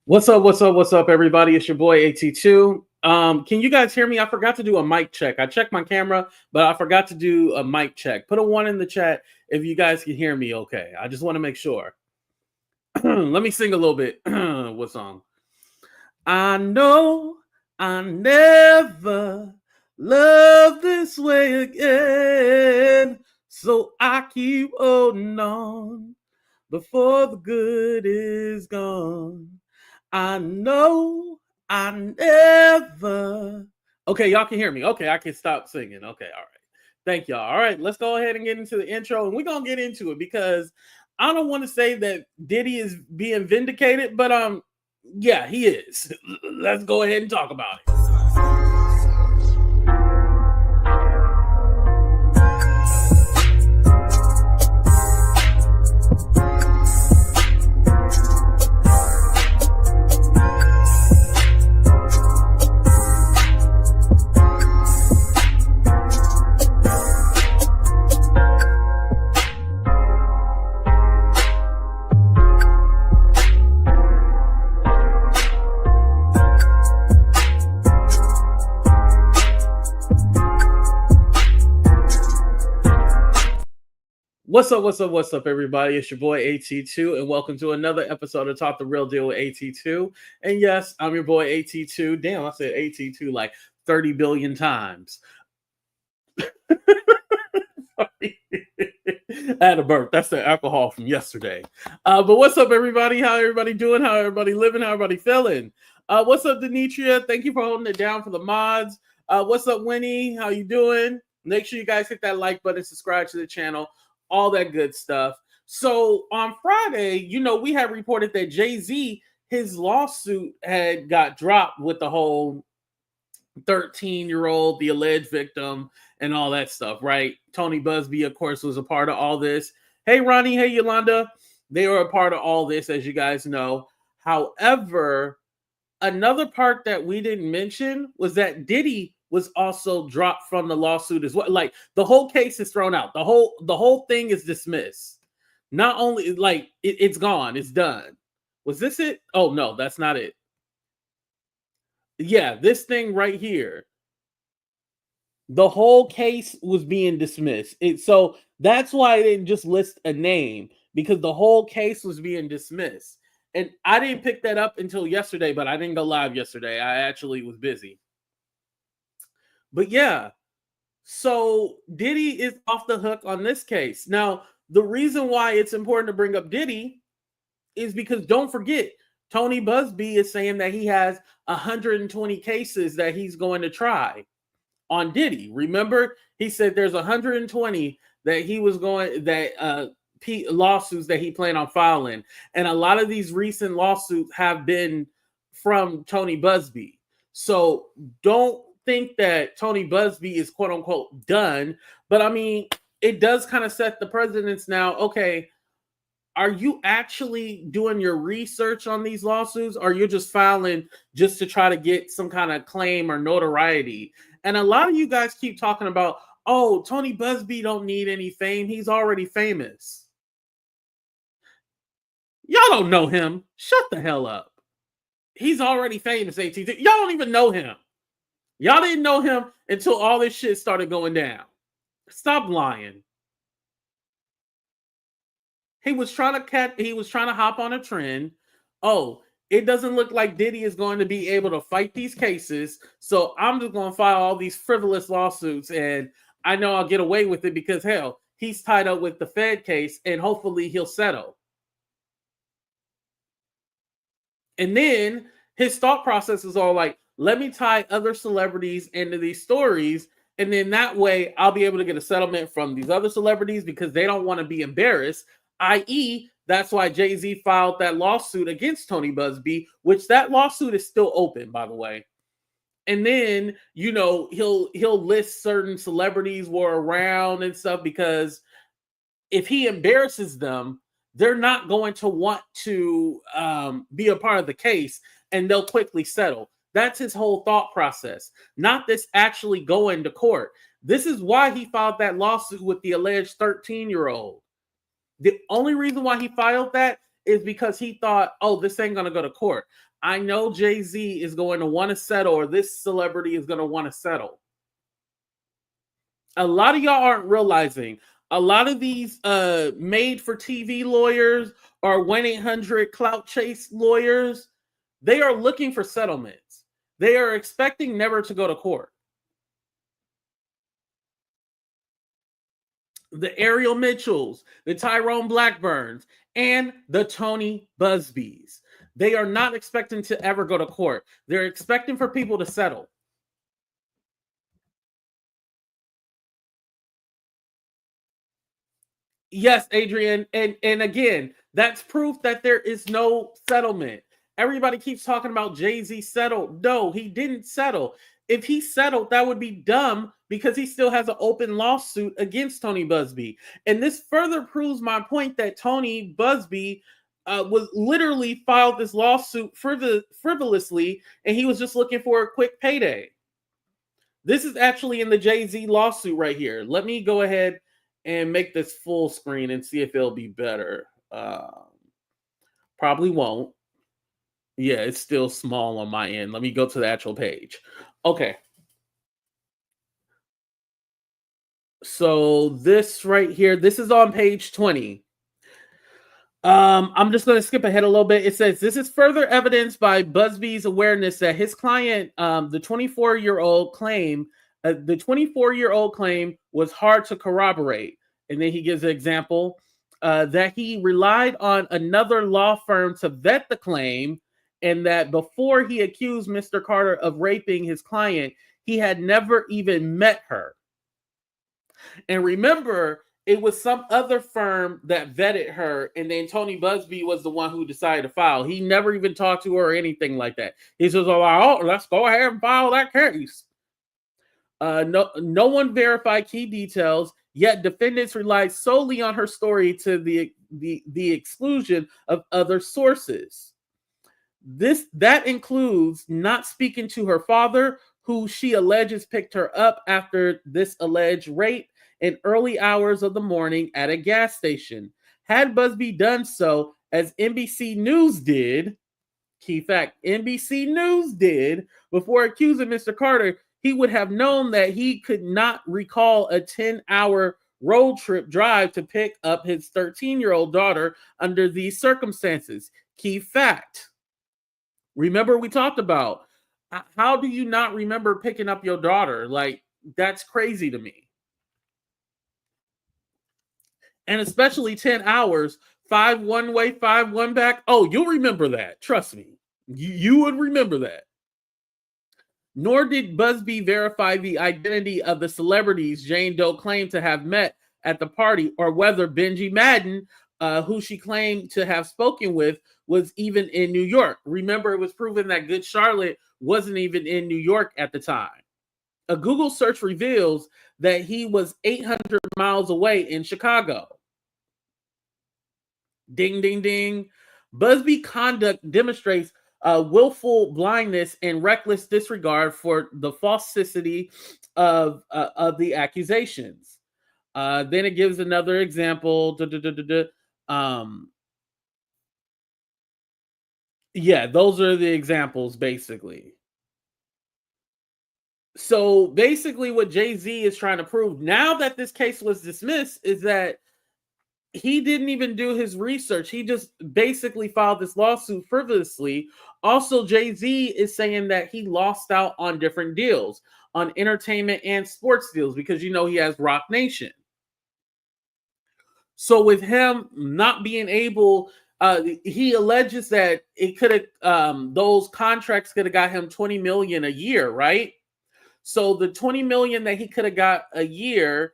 What's up? What's up? What's up, everybody? It's your boy AT2. Can you guys hear me? I forgot to do a mic check. I checked my camera, but I forgot to do a mic check. Put a one in the chat if you guys can hear me okay. I just want to make sure. Let me sing a little bit. What song? I know I never loved this way again, so I keep holding on before the good is gone. I know I never. Okay, y'all can hear me. Okay, I can stop singing. Okay, all right. Thank y'all. All right, let's go ahead and get into the intro, and we're gonna get into it because I don't want to say that Diddy is being vindicated, but yeah, he is. Let's go ahead and talk about it. What's up, everybody? It's your boy AT2, and welcome to another episode of Talk the Real Deal with AT2. And yes, I'm your boy AT2. Damn, I said AT2 like 30 billion times. I had a burp. That's the alcohol from yesterday. But what's up, everybody? How everybody doing? How everybody living? How everybody feeling? What's up, Denitria? Thank you for holding it down for the mods. What's up, Winnie? How you doing? Make sure you guys hit that like button, subscribe to the channel, all that good stuff. So on Friday, we had reported that Jay-Z, his lawsuit had got dropped with the whole 13-year-old, the alleged victim, and all that stuff, right? Tony Buzbee, of course, was a part of all this. Hey, Ronnie. Hey, Yolanda. They were a part of all this, as you guys know. However, another part that we didn't mention was that Diddy was also dropped from the lawsuit as well. Like, the whole case is thrown out. The whole thing is dismissed. Not only, like, it's gone. It's done. Was this it? Oh, no, that's not it. Yeah, this thing right here. The whole case was being dismissed. So that's why I didn't just list a name, because the whole case was being dismissed. And I didn't pick that up until yesterday, but I didn't go live yesterday. I actually was busy. But yeah, so Diddy is off the hook on this case. Now, the reason why it's important to bring up Diddy is because don't forget, Tony Buzbee is saying that he has 120 cases that he's going to try on Diddy. Remember, he said there's 120 that he was going lawsuits that he planned on filing, and a lot of these recent lawsuits have been from Tony Buzbee. So don't think that Tony Buzbee is quote unquote done, but I mean, it does kind of set the precedence now. Okay, are you actually doing your research on these lawsuits, or you're just filing just to try to get some kind of claim or notoriety? And a lot of you guys keep talking about, oh, Tony Buzbee don't need any fame. He's already famous. Y'all don't know him. Shut the hell up. He's already famous, AT2. Y'all don't even know him. Y'all didn't know him until all this shit started going down. Stop lying. He was trying to hop on a trend. Oh, it doesn't look like Diddy is going to be able to fight these cases, so I'm just going to file all these frivolous lawsuits, and I know I'll get away with it because, hell, he's tied up with the Fed case, and hopefully he'll settle. And then his thought process is all like, let me tie other celebrities into these stories, and then that way I'll be able to get a settlement from these other celebrities because they don't want to be embarrassed, i.e., that's why Jay-Z filed that lawsuit against Tony Buzbee, which that lawsuit is still open, by the way. And then, he'll list certain celebrities were around and stuff, because if he embarrasses them, they're not going to want to be a part of the case, and they'll quickly settle. That's his whole thought process, not this actually going to court. This is why he filed that lawsuit with the alleged 13-year-old. The only reason why he filed that is because he thought, oh, this ain't going to go to court. I know Jay-Z is going to want to settle, or this celebrity is going to want to settle. A lot of y'all aren't realizing a lot of these made for TV lawyers or 1-800 clout chase lawyers, they are looking for settlements. They are expecting never to go to court. The Ariel Mitchells, the Tyrone Blackburns, and the Tony Buzbees. They are not expecting to ever go to court. They're expecting for people to settle. Yes, Adrian, and again, that's proof that there is no settlement. Everybody keeps talking about Jay-Z settled. No, he didn't settle. If he settled, that would be dumb because he still has an open lawsuit against Tony Buzbee. And this further proves my point that Tony Buzbee was literally filed this lawsuit frivolously, and he was just looking for a quick payday. This is actually in the Jay-Z lawsuit right here. Let me go ahead and make this full screen and see if it'll be better. Probably won't. Yeah, it's still small on my end. Let me go to the actual page. Okay. So this right here, this is on page 20. I'm just going to skip ahead a little bit. It says this is further evidence by Buzbee's awareness that his client, the 24-year-old claim, the 24-year-old claim was hard to corroborate. And then he gives an example that he relied on another law firm to vet the claim, and that before he accused Mr. Carter of raping his client, he had never even met her. And remember, it was some other firm that vetted her, and then Tony Buzbee was the one who decided to file. He never even talked to her or anything like that. He says, "Oh, let's go ahead and file that case." No one verified key details, yet defendants relied solely on her story to the exclusion of other sources. That includes not speaking to her father, who she alleges picked her up after this alleged rape in early hours of the morning at a gas station. Had Buzbee done so, as NBC News did, key fact, NBC News did, before accusing Mr. Carter, he would have known that he could not recall a 10-hour road trip drive to pick up his 13-year-old daughter under these circumstances. Key fact. Remember, we talked about how do you not remember picking up your daughter? Like, that's crazy to me. And especially 10 hours, 5 one way, 5 one back. Oh, you'll remember that. Trust me. You would remember that. Nor did Buzbee verify the identity of the celebrities Jane Doe claimed to have met at the party, or whether Benji Madden, who she claimed to have spoken with, was even in New York. Remember, it was proven that Good Charlotte wasn't even in New York at the time. A Google search reveals that he was 800 miles away in Chicago. Ding, ding, ding. Buzbee conduct demonstrates willful blindness and reckless disregard for the falsity of the accusations. Then it gives another example. Yeah, those are the examples, basically. So basically, what Jay-Z is trying to prove now that this case was dismissed is that he didn't even do his research. He just basically filed this lawsuit frivolously. Also, Jay-Z is saying that he lost out on different deals, on entertainment and sports deals, because you know he has Rock Nation. So with him not being able, he alleges that it could have those contracts could have got him 20 million a year, right? So the 20 million that he could have got a year,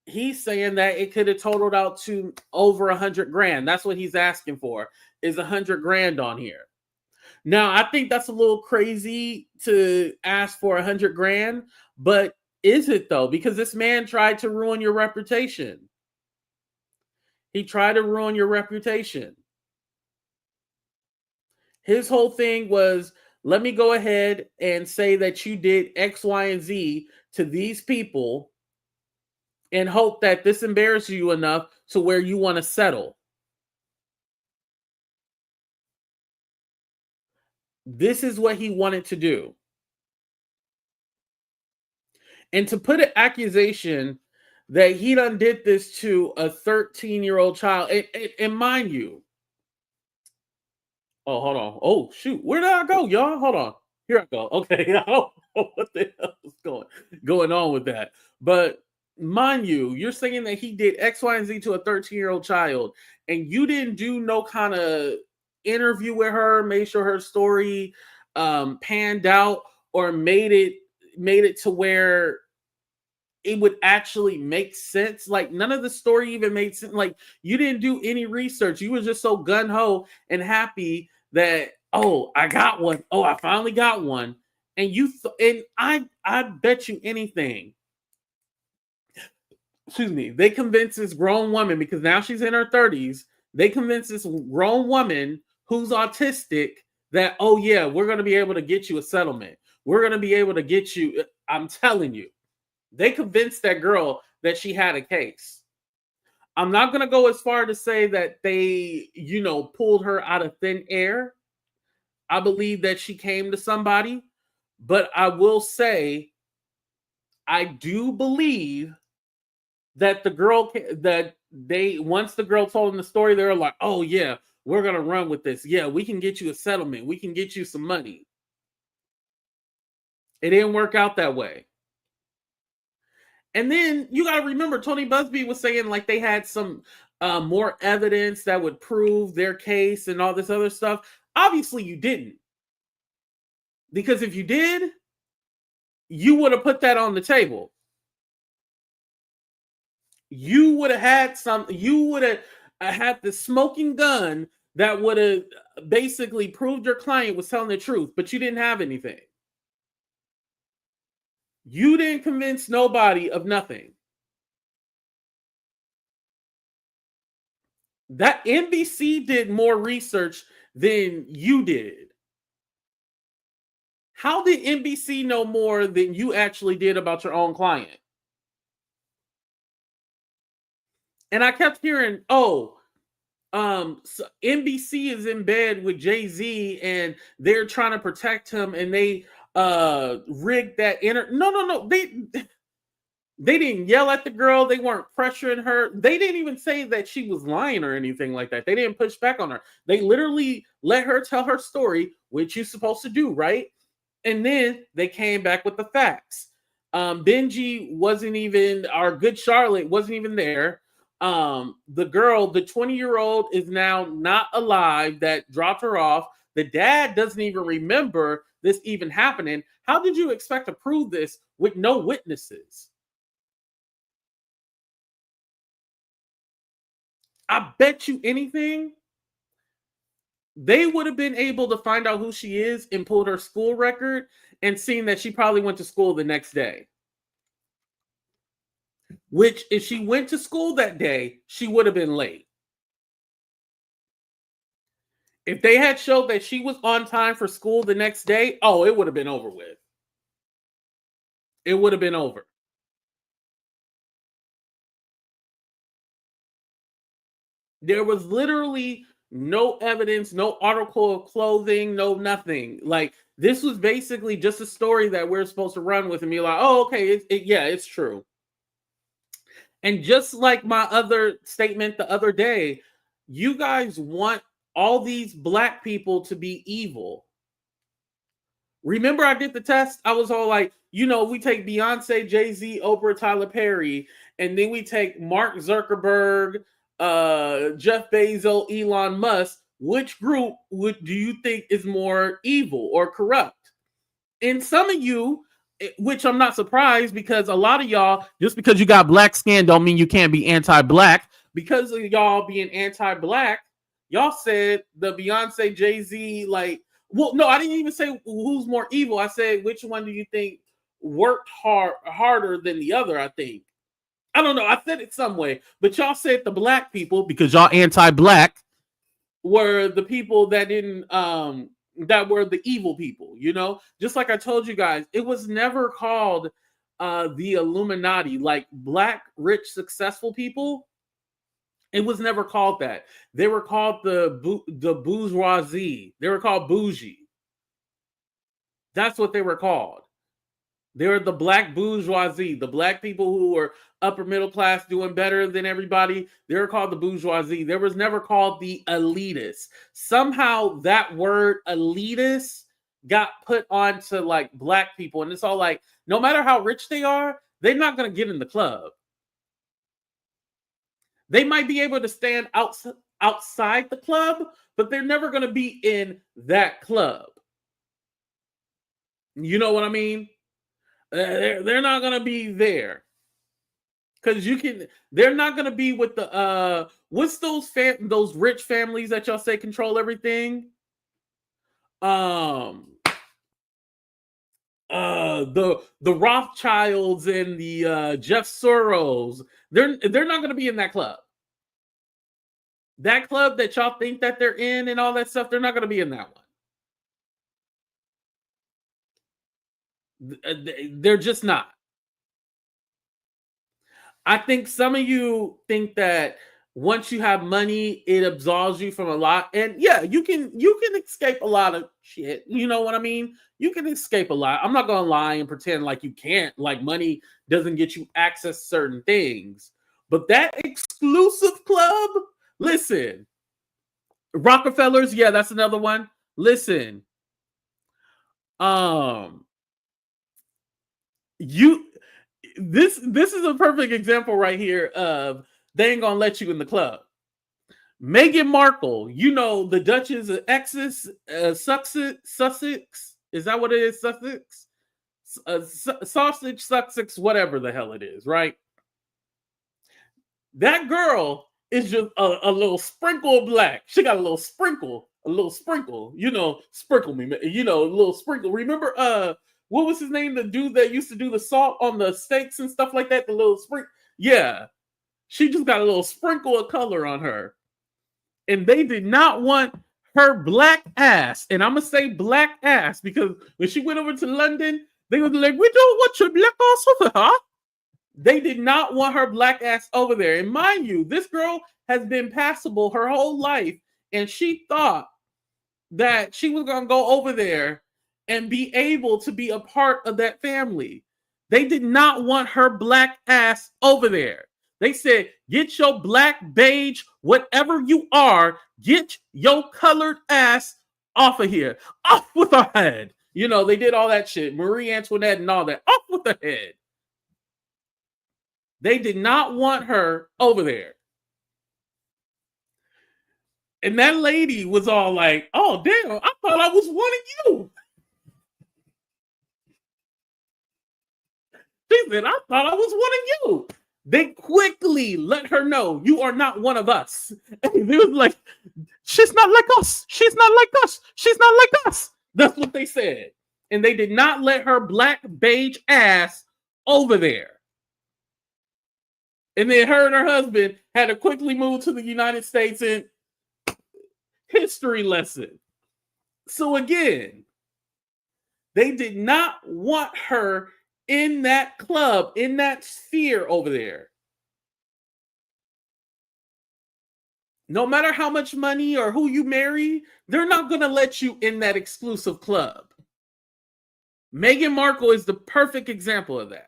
he's saying that it could have totaled out to over 100 grand. That's what he's asking for, is 100 grand on here. Now, I think that's a little crazy to ask for 100 grand, but is it though? Because this man tried to ruin your reputation. He tried to ruin your reputation. His whole thing was, let me go ahead and say that you did X, Y, and Z to these people and hope that this embarrasses you enough to where you want to settle. This is what he wanted to do. And to put an accusation that he done did this to a 13-year-old child, and mind you, oh, hold on. Oh, shoot. Where did I go, y'all? Hold on. Here I go. Okay. I don't know what the hell is going on with that. But mind you, you're saying that he did X, Y, and Z to a 13-year-old child, and you didn't do no kind of interview with her, made sure her story panned out, or made it to where it would actually make sense. Like, none of the story even made sense. Like, you didn't do any research. You were just so gung-ho and happy that, oh, I got one. Oh, I finally got one. And I bet you anything. Excuse me. They convinced this grown woman, because now she's in her 30s. They convinced this grown woman who's autistic that, oh yeah, we're going to be able to get you a settlement. We're going to be able to get you. I'm telling you. They convinced that girl that she had a case. I'm not going to go as far to say that they, pulled her out of thin air. I believe that she came to somebody, but I will say, I do believe that once the girl told them the story, they were like, oh yeah, we're going to run with this. Yeah, we can get you a settlement. We can get you some money. It didn't work out that way. And then you got to remember, Tony Buzbee was saying like they had some more evidence that would prove their case and all this other stuff. Obviously, you didn't. Because if you did, you would have put that on the table. You would have had the smoking gun that would have basically proved your client was telling the truth, but you didn't have anything. You didn't convince nobody of nothing. That NBC did more research than you did. How did NBC know more than you actually did about your own client? And I kept hearing, so NBC is in bed with Jay-Z and they're trying to protect him, and they rigged that No. They didn't yell at the girl. They weren't pressuring her. They didn't even say that she was lying or anything like that. They didn't push back on her. They literally let her tell her story, which you're supposed to do, right? And then they came back with the facts. Benji wasn't even, our good Charlotte wasn't even there. The girl, the 20-year-old, is now not alive that dropped her off. The dad doesn't even remember this even happening. How did you expect to prove this with no witnesses? I bet you anything, they would have been able to find out who she is and pulled her school record and seen that she probably went to school the next day. Which, if she went to school that day, she would have been late. If they had showed that she was on time for school the next day, oh, it would have been over with. It would have been over. There was literally no evidence, no article of clothing, no nothing. Like, this was basically just a story that we're supposed to run with and be like, oh, okay, it's true. And just like my other statement the other day, you guys want all these black people to be evil. Remember, I did the test. I was all like, we take Beyonce, Jay-Z, Oprah, Tyler Perry, and then we take Mark Zuckerberg, Jeff Bezos, Elon Musk. Which group do you think is more evil or corrupt? And some of you, which I'm not surprised, because a lot of y'all, just because you got black skin don't mean you can't be anti-black. Because of y'all being anti-black, y'all said the Beyonce, Jay-Z, like, well, no, I didn't even say who's more evil. I said, which one do you think worked harder than the other? I think. I don't know. I said it some way, but y'all said the black people, because y'all anti-black, were the people that didn't that were the evil people. Just like I told you guys, it was never called the Illuminati. Like, black, rich, successful people, it was never called that. They were called the bourgeoisie. They were called bougie. That's what they were called. They were the black bourgeoisie, the black people who were upper middle class doing better than everybody. They were called the bourgeoisie. There was never called the elitists. Somehow that word elitist got put onto like black people. And it's all like, no matter how rich they are, they're not going to get in the club. They might be able to stand outside the club, but they're never going to be in that club. You know what I mean? They're not going to be there. Because they're not going to be with the, what's those rich families that y'all say control everything? The Rothschilds and the Jeff Soros, they're not going to be in that club. That club that y'all think that they're in and all that stuff, they're not going to be in that one. They're just not. I think some of you think that once you have money, it absolves you from a lot. And yeah, you can escape a lot of shit. You know what I mean? You can escape a lot. I'm not gonna lie and pretend like you can't. Like money doesn't get you access to certain things. But that exclusive club, listen, Rockefellers, yeah, that's another one. Listen, this is a perfect example right here of they ain't gonna let you in the club. Meghan Markle, you know, the Duchess of Sussex. Is that what it is? Sussex? Sausage, Sussex, whatever the hell it is, right? That girl is just a little sprinkle of black. She got a little sprinkle, you know, sprinkle me, you know, a little sprinkle. Remember, what was his name? The dude that used to do the salt on the steaks and stuff like that, the little sprinkle. Yeah. She just got a little sprinkle of color on her. And they did not want her black ass. And I'm going to say black ass because when she went over to London, they were like, we don't want your black ass over, huh? They did not want her black ass over there. And mind you, this girl has been passable her whole life. And she thought that she was going to go over there and be able to be a part of that family. They did not want her black ass over there. They said, get your black, beige, whatever you are, get your colored ass off of here. Off with her head. You know, they did all that shit. Marie Antoinette and all that. Off with her head. They did not want her over there. And that lady was all like, oh, damn, I thought I was wanting you. She said, I thought I was wanting you. They quickly let her know you are not one of us. And they was like, she's not like us. She's not like us. She's not like us. That's what they said. And they did not let her black beige ass over there. And then her and her husband had to quickly move to the United States and history lesson. So again, they did not want her in that club, in that sphere over there. No matter how much money or who you marry, they're not going to let you in that exclusive club. Meghan Markle is the perfect example of that.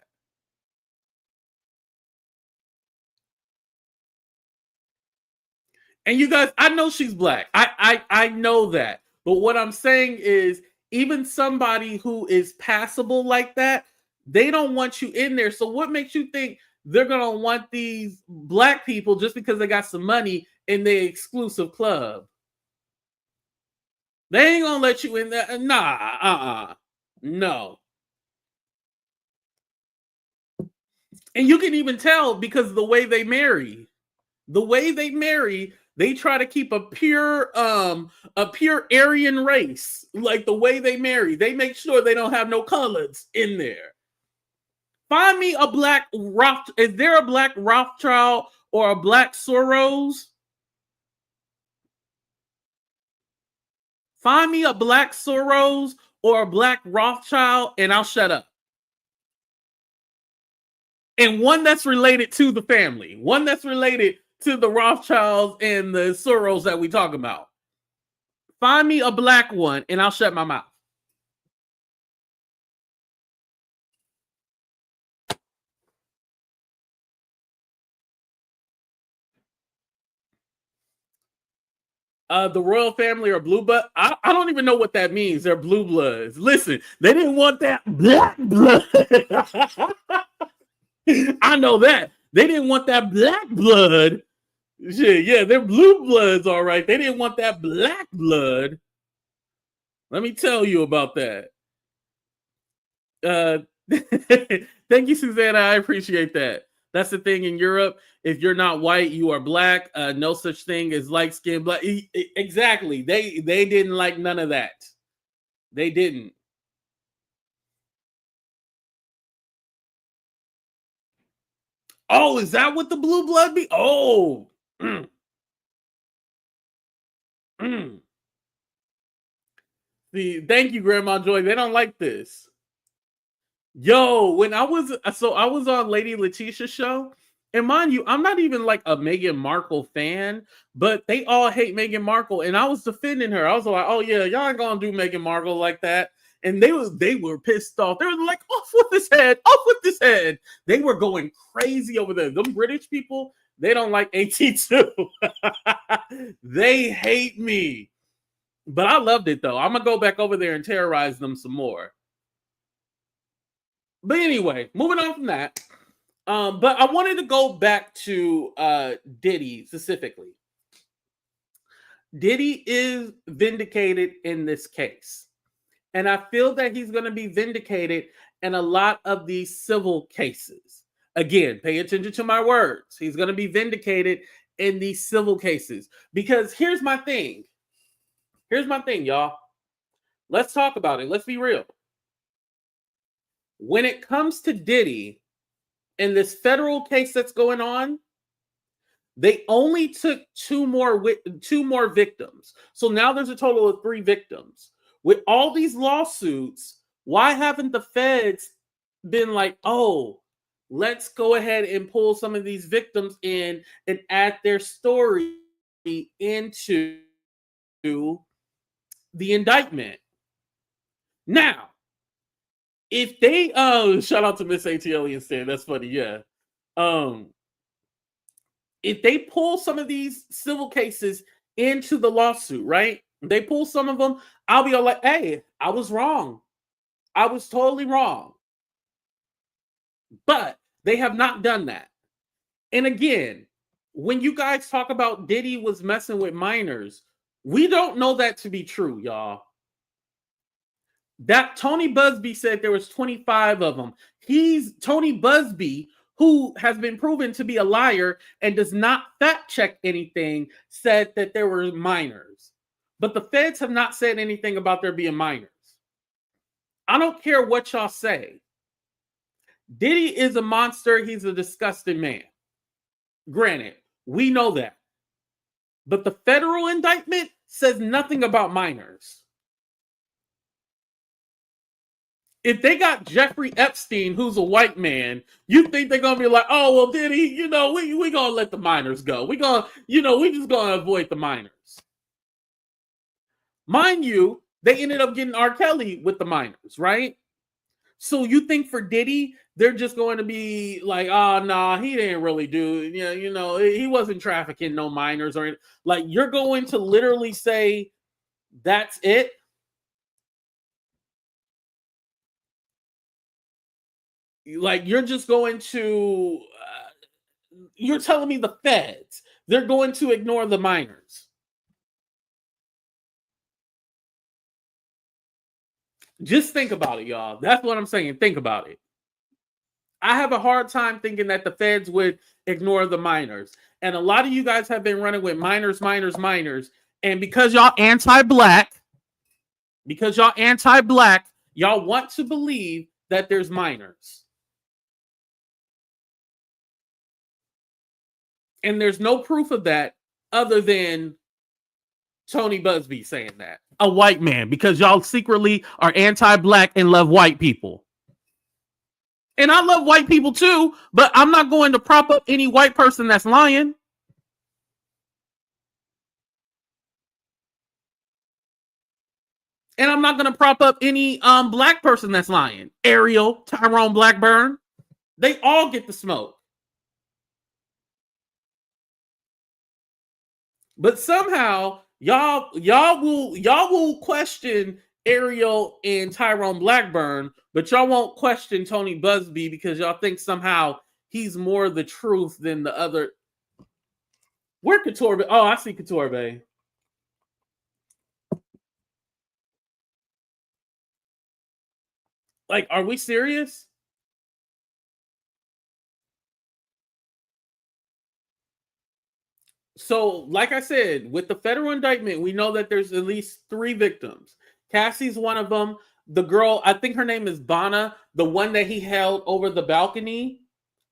And you guys, I know she's black. I know that. But what I'm saying is, even somebody who is passable like that, they don't want you in there. So what makes you think they're going to want these black people just because they got some money in the exclusive club? They ain't going to let you in there. Nah, no. And you can even tell because of the way they marry. The way they marry, they try to keep a pure Aryan race. Like the way they marry, they make sure they don't have no colors in there. Find me a black Is there a black Rothschild or a black Soros? Find me a black Soros or a black Rothschild, and I'll shut up. And one that's related to the family. One that's related to the Rothschilds and the Soros that we talk about. Find me a black one, and I'll shut my mouth. The royal family are blue blood. I don't even know what that means. They're blue bloods. Listen, they didn't want that black blood. I know that. They didn't want that black blood. Shit, yeah, they're blue bloods, all right. They didn't want that black blood. Let me tell you about that. Thank you, Susanna. I appreciate that. That's the thing in Europe. If you're not white, you are black. No such thing as light skin black. Exactly. They didn't like none of that. They didn't. Oh, is that what the blue blood be? Oh. See, thank you, Grandma Joy. They don't like this. Yo, when I was on Lady Letitia's show, and mind you, I'm not even like a Meghan Markle fan, but they all hate Meghan Markle, and I was defending her. I was like, "Oh yeah, y'all ain't gonna do Meghan Markle like that." And they were pissed off. They were like, "Off with his head! Off with his head!" They were going crazy over there. Them British people, they don't like AT2. They hate me, but I loved it though. I'm gonna go back over there and terrorize them some more. But anyway, moving on from that. But I wanted to go back to Diddy specifically. Diddy is vindicated in this case. And I feel that he's going to be vindicated in a lot of these civil cases. Again, pay attention to my words. He's going to be vindicated in these civil cases. Because here's my thing. Here's my thing, y'all. Let's talk about it. Let's be real. When it comes to Diddy in this federal case that's going on, they only took two more victims. So now there's a total of 3 victims. With all these lawsuits, why haven't the feds been like, oh, let's go ahead and pull some of these victims in and add their story into the indictment? Now, if they shout out to Miss ATL and saying that's funny, yeah. If they pull some of these civil cases into the lawsuit, right? They pull some of them, I'll be all like, hey, I was wrong. I was totally wrong. But they have not done that. And again, when you guys talk about Diddy was messing with minors, we don't know that to be true, y'all. That Tony Buzbee said there was 25 of them. He's Tony Buzbee, who has been proven to be a liar and does not fact check anything, said that there were minors. But the feds have not said anything about there being minors. I don't care what y'all say. Diddy is a monster. He's a disgusting man. Granted, we know that. But the federal indictment says nothing about minors. If they got Jeffrey Epstein, who's a white man, you think they're gonna be like, oh well, Diddy, you know, we gonna let the minors go. We gonna, you know, we just gonna avoid the minors. Mind you, they ended up getting R. Kelly with the minors, right? So you think for Diddy, they're just going to be like, oh nah, he didn't really do, you know, he wasn't trafficking no minors or anything. Like you're going to literally say that's it? Like you're just going to you're telling me the feds, they're going to ignore the minors. Just think about it, y'all. That's what I'm saying. Think about it. I have a hard time thinking that the feds would ignore the minors. And a lot of you guys have been running with minors. And because y'all anti-black, y'all want to believe that there's minors. And there's no proof of that other than Tony Buzbee saying that. A white man, because y'all secretly are anti-black and love white people. And I love white people too, but I'm not going to prop up any white person that's lying. And I'm not going to prop up any black person that's lying. Ariel, Tyrone Blackburn, they all get the smoke. But somehow Y'all will question Ariel and Tyrone Blackburn, but y'all won't question Tony Buzbee because y'all think somehow he's more the truth than the other. Where Couture? Oh, I see Couture Bay. Like, are we serious? So, like I said, with the federal indictment, we know that there's at least 3 victims. Cassie's one of them. The girl, I think her name is Bana, the one that he held over the balcony,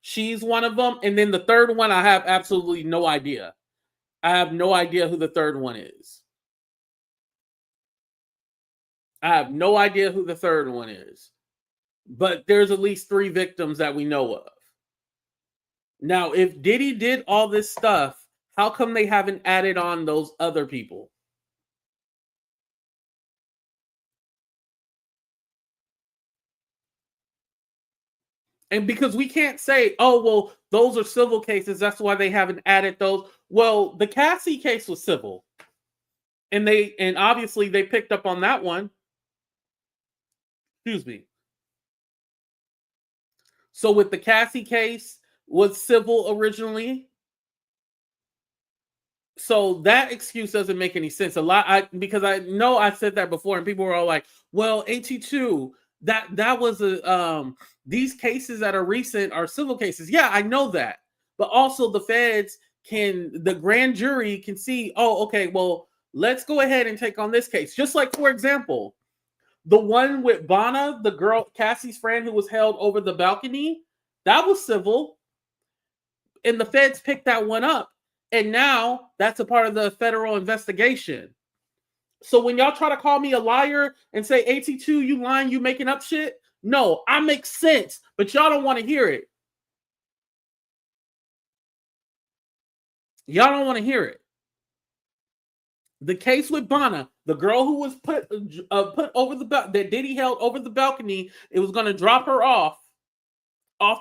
she's one of them. And then the third one, I have absolutely no idea. I have no idea who the third one is. I have no idea who the third one is. But there's at least 3 victims that we know of. Now, if Diddy did all this stuff, how come they haven't added on those other people? And because we can't say, oh, well, those are civil cases, that's why they haven't added those. Well, the Cassie case was civil. And obviously they picked up on that one. Excuse me. So with the Cassie case was civil originally. So that excuse doesn't make any sense. Because I know I said that before, and people were all like, "Well, AT2, that was a these cases that are recent are civil cases." Yeah, I know that, but also the grand jury can see, oh, okay, well, let's go ahead and take on this case. Just like, for example, the one with Bana, the girl Cassie's friend who was held over the balcony, that was civil, and the feds picked that one up. And now that's a part of the federal investigation. So when y'all try to call me a liar and say, AT2, you lying, you making up shit? No, I make sense, but y'all don't want to hear it. Y'all don't want to hear it. The case with Bana, the girl who was put over that Diddy held over the balcony, it was going to drop her off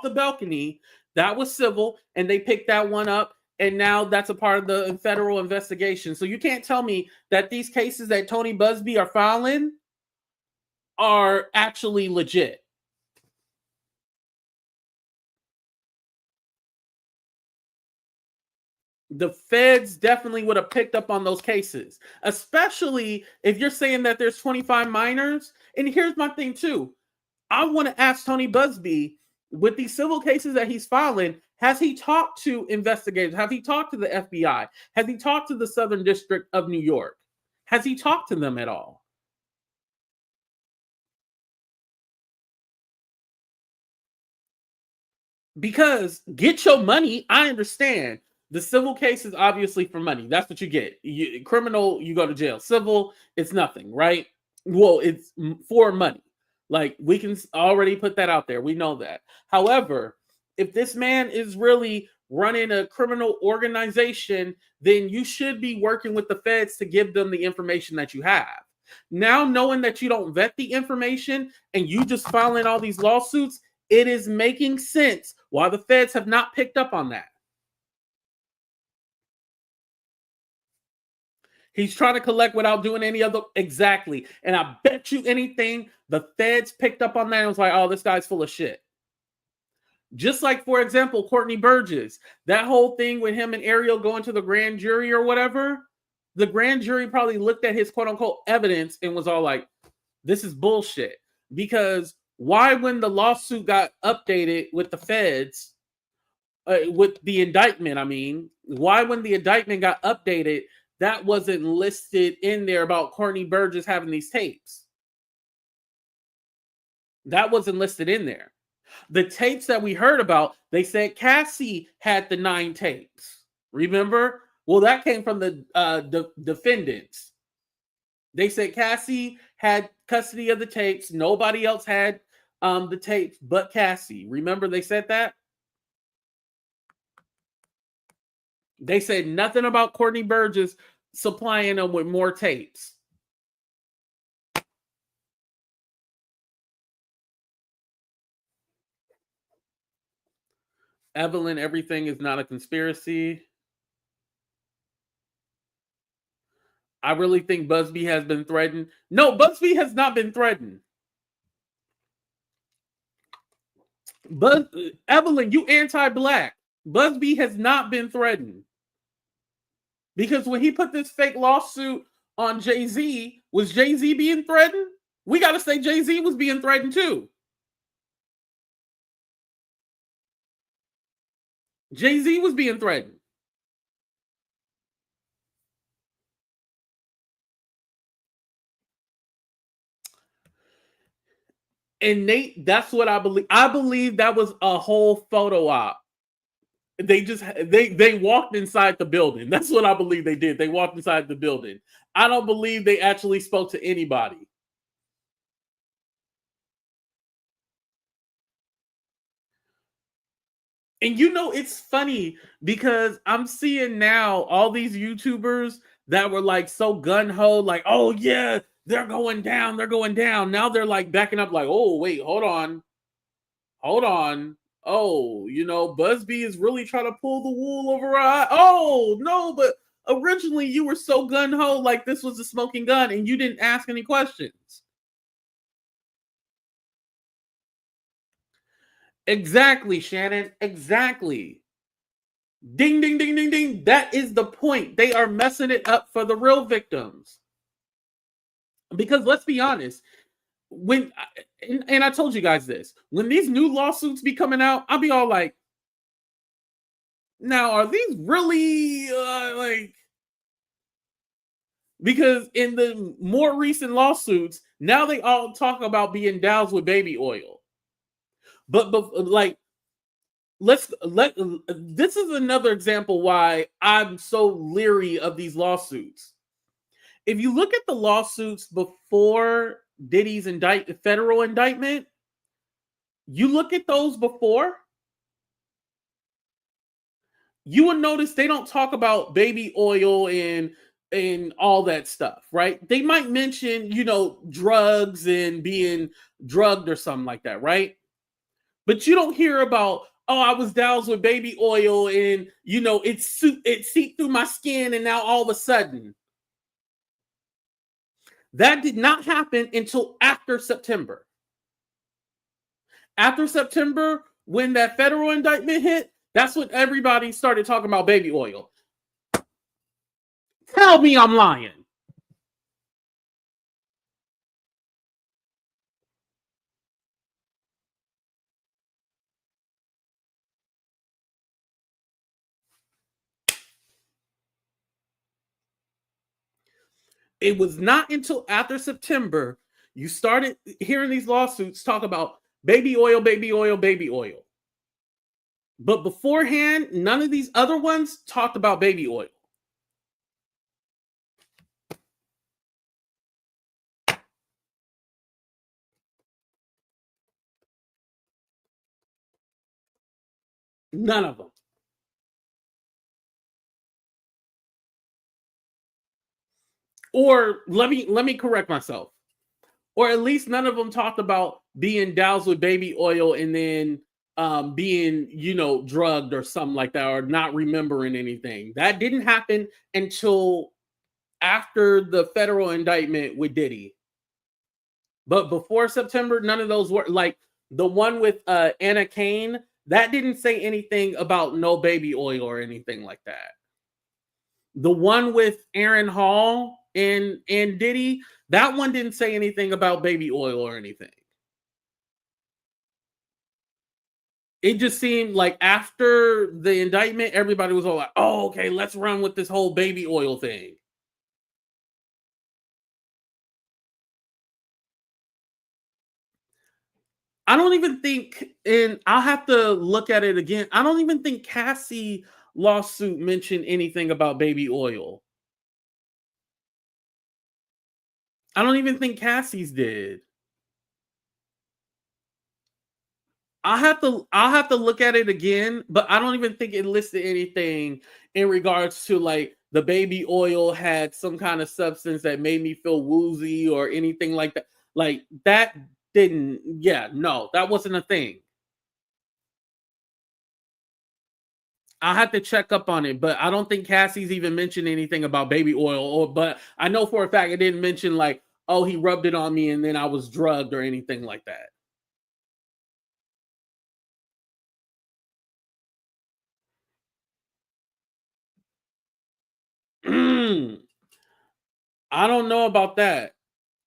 the balcony. That was civil, and they picked that one up. And now that's a part of the federal investigation. So you can't tell me that these cases that Tony Buzbee are filing are actually legit. The feds definitely would have picked up on those cases, especially if you're saying that there's 25 minors. And here's my thing too. I want to ask Tony Buzbee, with these civil cases that he's filing, has he talked to investigators? Have he talked to the FBI? Has he talked to the Southern District of New York? Has he talked to them at all? Because get your money, I understand. The civil case is obviously for money. That's what you get. Criminal, you go to jail. Civil, it's nothing, right? Well, it's for money. Like, we can already put that out there. We know that. However, if this man is really running a criminal organization, then you should be working with the feds to give them the information that you have. Now, knowing that you don't vet the information and you just filing all these lawsuits, it is making sense why the feds have not picked up on that. He's trying to collect without doing any other. Exactly. And I bet you anything, the feds picked up on that and was like, oh, this guy's full of shit. Just like, for example, Courtney Burgess, that whole thing with him and Ariel going to the grand jury or whatever, the grand jury probably looked at his quote unquote evidence and was all like, this is bullshit. Because why, when the lawsuit got updated with the feds, with the indictment, I mean, why, when the indictment got updated, that wasn't listed in there about Courtney Burgess having these tapes? That wasn't listed in there. The tapes that we heard about, they said Cassie had the 9 tapes. Remember? Well, that came from the defendants. They said Cassie had custody of the tapes. Nobody else had the tapes but Cassie. Remember they said that? They said nothing about Courtney Burgess supplying them with more tapes. Evelyn, everything is not a conspiracy. I really think Buzbee has been threatened. No, Buzbee has not been threatened. Evelyn, you anti-black. Buzbee has not been threatened. Because when he put this fake lawsuit on Jay-Z, was Jay-Z being threatened? We got to say Jay-Z was being threatened too. Jay-Z was being threatened. And Nate, that's what I believe. I believe that was a whole photo op. They walked inside the building. That's what I believe they did. They walked inside the building. I don't believe they actually spoke to anybody. And you know, it's funny because I'm seeing now all these YouTubers that were like so gun ho, like, oh yeah, they're going down, they're going down. Now they're like backing up, like, oh wait, hold on. Oh, you know, Buzbee is really trying to pull the wool over our eye. Oh no, but originally you were so gun ho, like this was a smoking gun, and you didn't ask any questions. Exactly, Shannon. Exactly. Ding, ding, ding, ding, ding. That is the point. They are messing it up for the real victims. Because let's be honest, when and I told you guys this, when these new lawsuits be coming out, I'll be all like, now are these really like? Because in the more recent lawsuits, now they all talk about being doused with baby oil. But like, this is another example why I'm so leery of these lawsuits. If you look at the lawsuits before Diddy's federal indictment, you look at those before, you will notice they don't talk about baby oil and all that stuff, right? They might mention, you know, drugs and being drugged or something like that, right? But you don't hear about, oh, I was doused with baby oil and, you know, it seeped through my skin and now all of a sudden. That did not happen until after September. After September, when that federal indictment hit, that's when everybody started talking about baby oil. Tell me I'm lying. It was not until after September you started hearing these lawsuits talk about baby oil, baby oil, baby oil. But beforehand, none of these other ones talked about baby oil. None of them. Or let me correct myself. Or at least none of them talked about being doused with baby oil and then being, you know, drugged or something like that, or not remembering anything. That didn't happen until after the federal indictment with Diddy. But before September, none of those were like the one with Anna Kane. That didn't say anything about no baby oil or anything like that. The one with Aaron Hall and Diddy, that one didn't say anything about baby oil or anything. It just seemed like after the indictment, everybody was all like, "Oh, okay, let's run with this whole baby oil thing." I don't even think, and I'll have to look at it again. I don't even think Cassie lawsuit mentioned anything about baby oil. I don't even think Cassie's did. I'll have to look at it again, but I don't even think it listed anything in regards to like the baby oil had some kind of substance that made me feel woozy or anything like that. Like that didn't, yeah, no, that wasn't a thing. I have to check up on it, but I don't think Cassie's even mentioned anything about baby oil. But I know for a fact it didn't mention like, oh, he rubbed it on me and then I was drugged or anything like that. I don't know about that.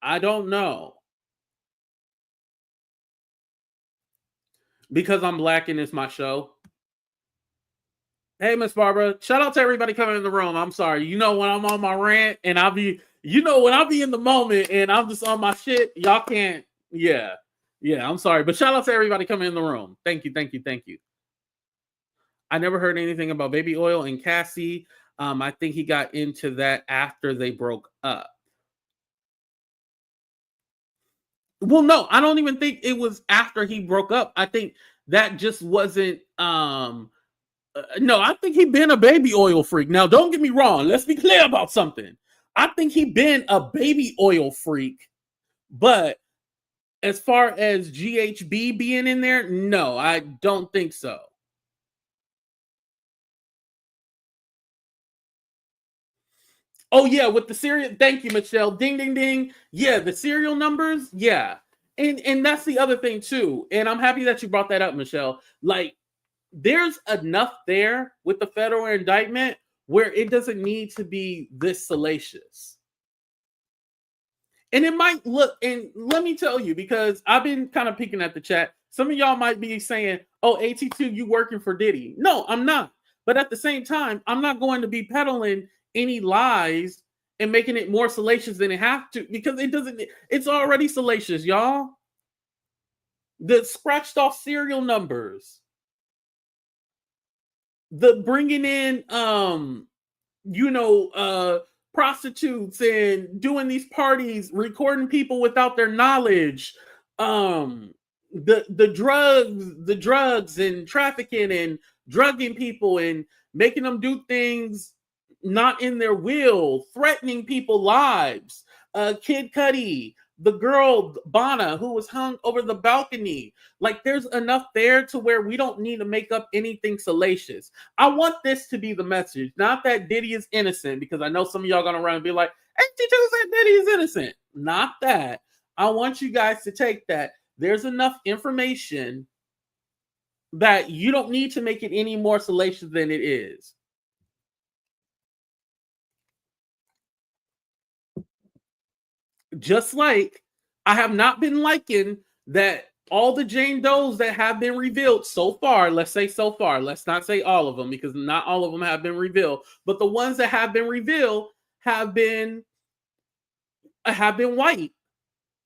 I don't know because I'm black and it's my show. Hey, Miss Barbara, shout out to everybody coming in the room. I'm sorry. You know, when I'm on my rant and I'll be, you know, when I'll be in the moment and I'm just on my shit, y'all can't. Yeah. Yeah, I'm sorry. But shout out to everybody coming in the room. Thank you. Thank you. Thank you. I never heard anything about baby oil and Cassie. I think he got into that after they broke up. Well, no, I don't even think it was after he broke up. I think that just wasn't no, I think he been a baby oil freak. Now, don't get me wrong. Let's be clear about something. I think he been a baby oil freak, but as far as GHB being in there, no, I don't think so. Oh yeah, with the serial. Thank you, Michelle. Ding, ding, ding. Yeah, the serial numbers. Yeah, and that's the other thing too. And I'm happy that you brought that up, Michelle. Like, there's enough there with the federal indictment where it doesn't need to be this salacious. And it might look, and let me tell you, because I've been kind of peeking at the chat. Some of y'all might be saying, oh, AT2, you working for Diddy. No, I'm not. But at the same time, I'm not going to be peddling any lies and making it more salacious than it have to, because it doesn't, it's already salacious, y'all. The scratched off serial numbers, the bringing in, prostitutes and doing these parties, recording people without their knowledge, the drugs and trafficking and drugging people and making them do things not in their will, threatening people's lives. Kid Cudi, the girl Bana who was hung over the balcony. Like, there's enough there to where we don't need to make up anything salacious. I want this to be the message, not that Diddy is innocent, because I know some of y'all gonna run and be like, "82 said Diddy is innocent." Not that. I want you guys to take that. There's enough information that you don't need to make it any more salacious than it is. Just like I have not been liking that all the Jane Does that have been revealed so far, let's say so far, let's not say all of them, because not all of them have been revealed, but the ones that have been revealed have been white.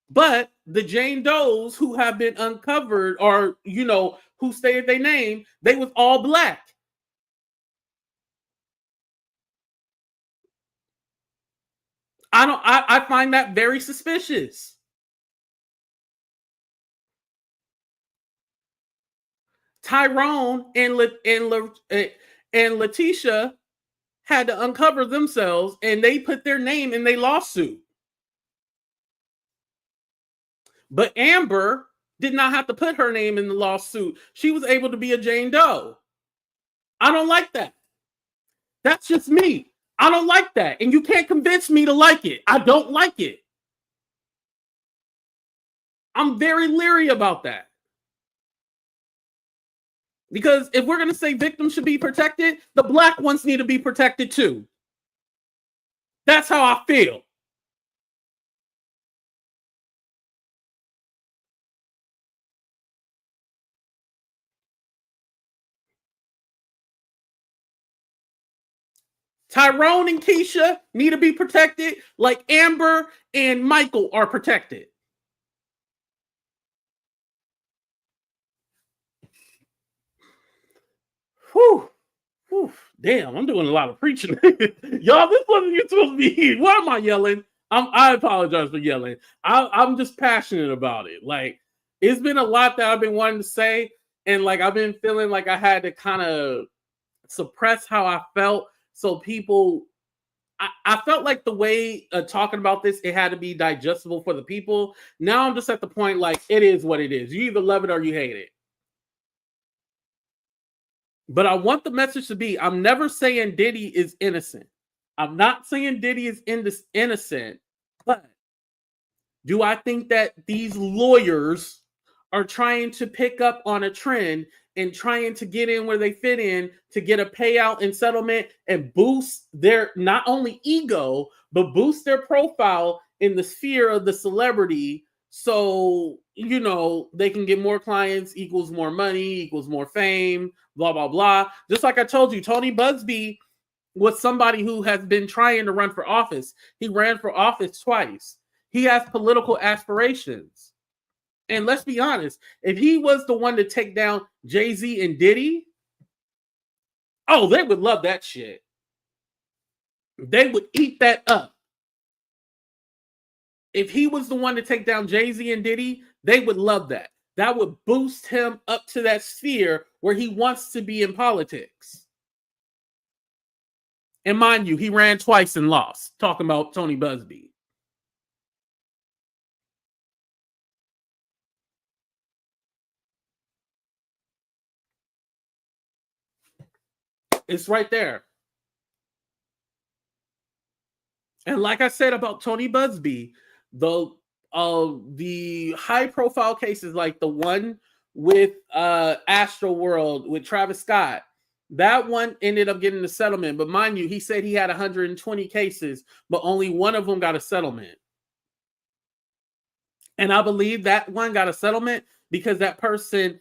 But the Jane Does who have been uncovered, or who stated their name, they was all black. I find that very suspicious. Tyrone and Letitia had to uncover themselves, and they put their name in their lawsuit. But Amber did not have to put her name in the lawsuit. She was able to be a Jane Doe. I don't like that. That's just me. I don't like that. And you can't convince me to like it. I don't like it. I'm very leery about that. Because if we're going to say victims should be protected, the black ones need to be protected too. That's how I feel. Tyrone and Keisha need to be protected like Amber and Michael are protected. Whew. Whew. Damn, I'm doing a lot of preaching. Y'all, this wasn't supposed to be. Why am I yelling? I apologize for yelling. I'm just passionate about it. Like, it's been a lot that I've been wanting to say, and like I've been feeling like I had to kind of suppress how I felt, so people. I felt like the way talking about this, it had to be digestible for the people. Now I'm just at the point like it is what it is. You either love it or you hate it. But I want the message to be, I'm never saying Diddy is innocent. I'm not saying Diddy is innocent, but do I think that these lawyers are trying to pick up on a trend and trying to get in where they fit in to get a payout and settlement and boost their not only ego, but boost their profile in the sphere of the celebrity so, they can get more clients equals more money, equals more fame, blah, blah, blah. Just like I told you, Tony Buzbee was somebody who has been trying to run for office. He ran for office twice. He has political aspirations. And let's be honest, if he was the one to take down Jay-Z and Diddy, oh, they would love that shit. They would eat that up. If he was the one to take down Jay-Z and Diddy, they would love that. That would boost him up to that sphere where he wants to be in politics. And mind you, he ran twice and lost. Talking about Tony Buzbee. It's right there. And like I said about Tony Buzbee, the high profile cases like the one with Astro World with Travis Scott, that one ended up getting a settlement. But mind you, he said he had 120 cases, but only one of them got a settlement. And I believe that one got a settlement because that person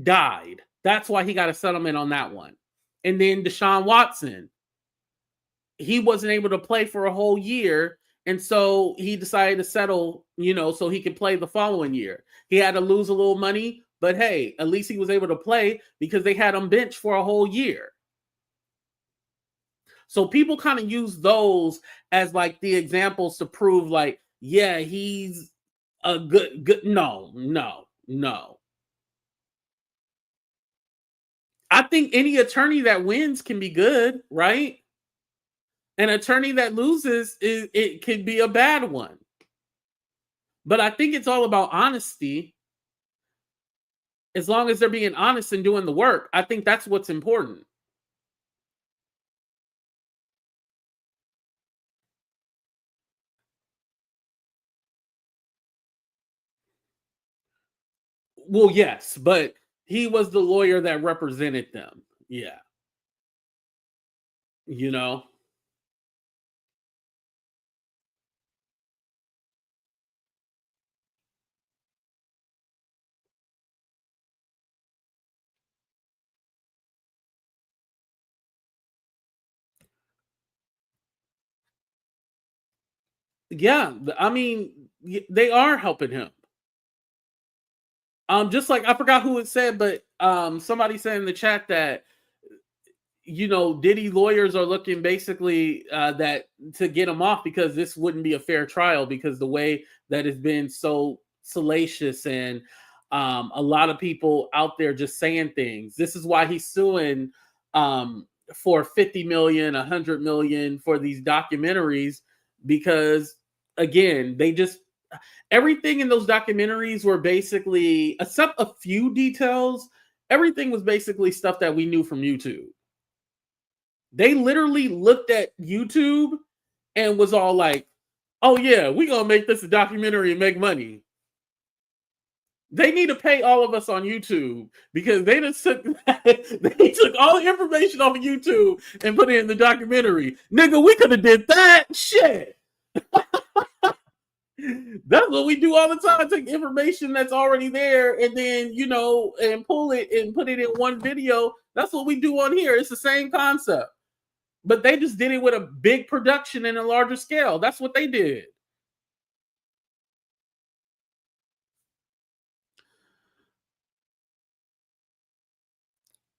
died. That's why he got a settlement on that one. And then Deshaun Watson, he wasn't able to play for a whole year. And so he decided to settle, so he could play the following year. He had to lose a little money, but hey, at least he was able to play because they had him benched for a whole year. So people kind of use those as like the examples to prove like, yeah, he's a good. No. I think any attorney that wins can be good, right? An attorney that loses, it could be a bad one. But I think it's all about honesty. As long as they're being honest and doing the work, I think that's what's important. Well, yes, but he was the lawyer that represented them. Yeah. You know? Yeah, I mean, they are helping him. Just like I forgot who it said, but somebody said in the chat that Diddy lawyers are looking basically that to get him off because this wouldn't be a fair trial because the way that it's been so salacious and a lot of people out there just saying things. This is why he's suing for 50 million, 100 million for these documentaries because again, they just everything in those documentaries were basically, except a few details, everything was basically stuff that we knew from YouTube. They literally looked at YouTube and was all like, oh yeah, we're going to make this a documentary and make money. They need to pay all of us on YouTube because they just took they took all the information off of YouTube and put it in the documentary. Nigga, we could have did that shit. That's what we do all the time. Take information that's already there and then, and pull it and put it in one video. That's what we do on here. It's the same concept. But they just did it with a big production and a larger scale. That's what they did.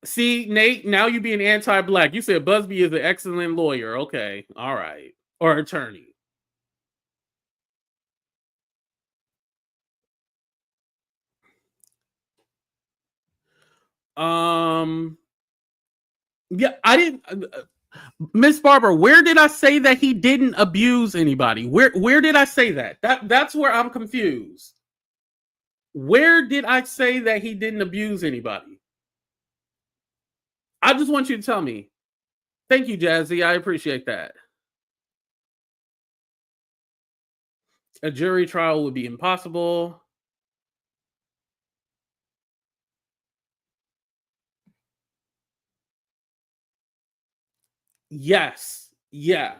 See, Nate, now you're being anti-black. You said Buzbee is an excellent lawyer. Okay. All right. Or attorney. Yeah, I didn't Miss Barber, where did I say that he didn't abuse anybody? Where did I say that? That's where I'm confused. Where did I say that he didn't abuse anybody? I just want you to tell me. Thank you, Jazzy. I appreciate that. A jury trial would be impossible. Yes. Yeah.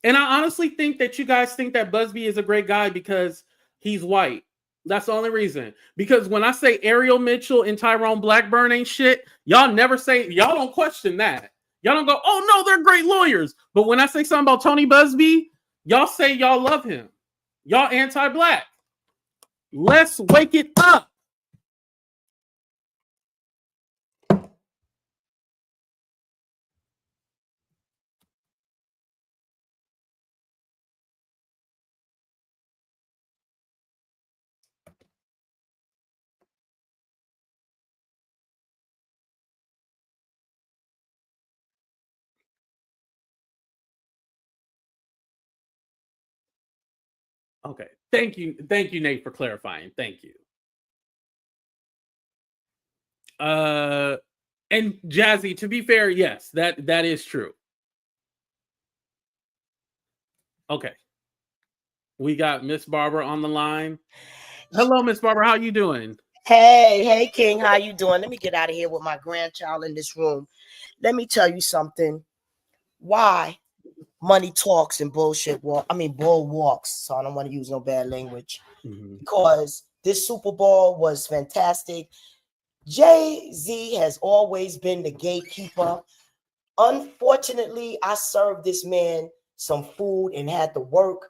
And I honestly think that you guys think that Buzbee is a great guy because he's white. That's the only reason. Because when I say Ariel Mitchell and Tyrone Blackburn ain't shit, y'all never say, y'all don't question that. Y'all don't go, oh no, they're great lawyers. But when I say something about Tony Buzbee, y'all say y'all love him. Y'all anti-black. Let's wake it up. Okay. Thank you. Thank you, Nate, for clarifying. Thank you. And Jazzy, to be fair, yes, that is true. Okay. We got Miss Barbara on the line. Hello, Miss Barbara. How you doing? Hey, King. How you doing? Let me get out of here with my grandchild in this room. Let me tell you something. Why money talks and bullshit walk? I mean, bull walks. So I don't want to use no bad language. Because this Super Bowl was fantastic. Jay-Z has always been the gatekeeper. Unfortunately, I served this man some food and had to work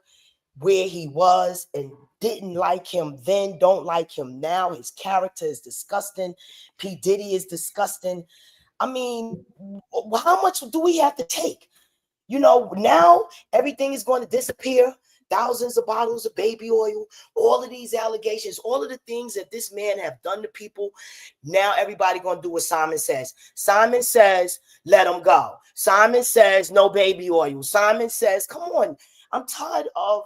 where he was and didn't like him then, don't like him now. His character is disgusting. P. Diddy is disgusting. I mean, how much do we have to take? You know, now everything is going to disappear. Thousands of bottles of baby oil, all of these allegations, all of the things that this man have done to people. Now everybody going to do what Simon says. Simon says, let him go. Simon says, no baby oil. Simon says, come on. I'm tired of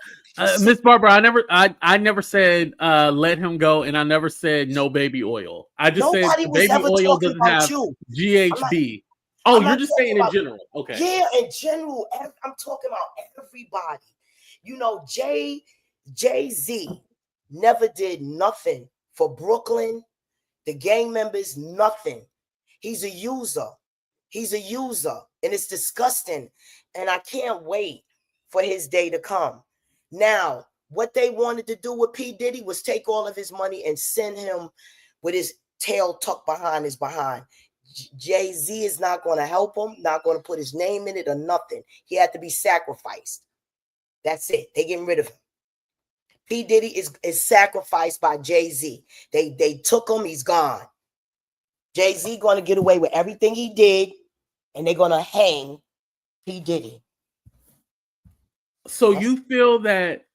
Miss Barbara. I never said let him go, and I never said no baby oil. I just said the baby oil doesn't have GHB. Oh, you're just saying in general. Okay. Yeah, in general. I'm talking about everybody. You know, Jay-Z never did nothing for Brooklyn, the gang members, nothing. He's a user. He's a user, and it's disgusting. And I can't wait for his day to come. Now, what they wanted to do with P. Diddy was take all of his money and send him with his tail tucked behind his behind. Jay-Z is not going to help him, not going to put his name in it or nothing. He had to be sacrificed. That's it. They getting rid of him. P. Diddy is sacrificed by Jay-Z. They took him. He's gone. Jay-Z going to get away with everything he did, and they're going to hang P. Diddy. So you feel that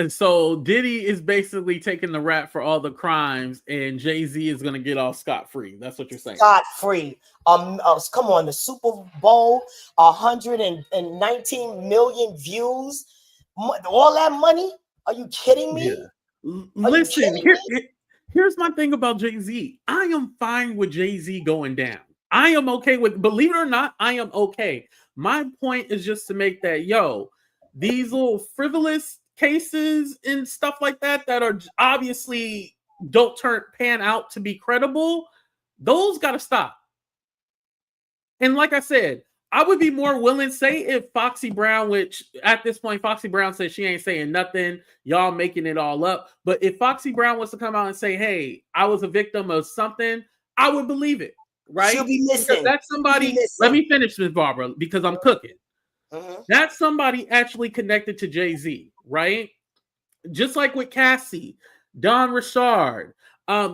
so Diddy is basically taking the rap for all the crimes, and Jay-Z is going to get off scot-free. That's what you're saying. Scot-free. Come on, the Super Bowl, 119 million views. All that money? Are you kidding me? Yeah. Listen, here's my thing about Jay-Z. I am fine with Jay-Z going down. I am okay with, believe it or not, I am okay. My point is just to make that, these little frivolous cases and stuff like that are obviously don't pan out to be credible, those got to stop. And like I said, I would be more willing, say if Foxy Brown, which at this point, Foxy Brown says she ain't saying nothing, y'all making it all up. But if Foxy Brown was to come out and say, hey, I was a victim of something, I would believe it, right? She'll be missing. Because that's somebody, let me finish, Ms. Barbara, because I'm cooking. That's somebody actually connected to Jay-Z, right? Just like with Cassie, Don Richard.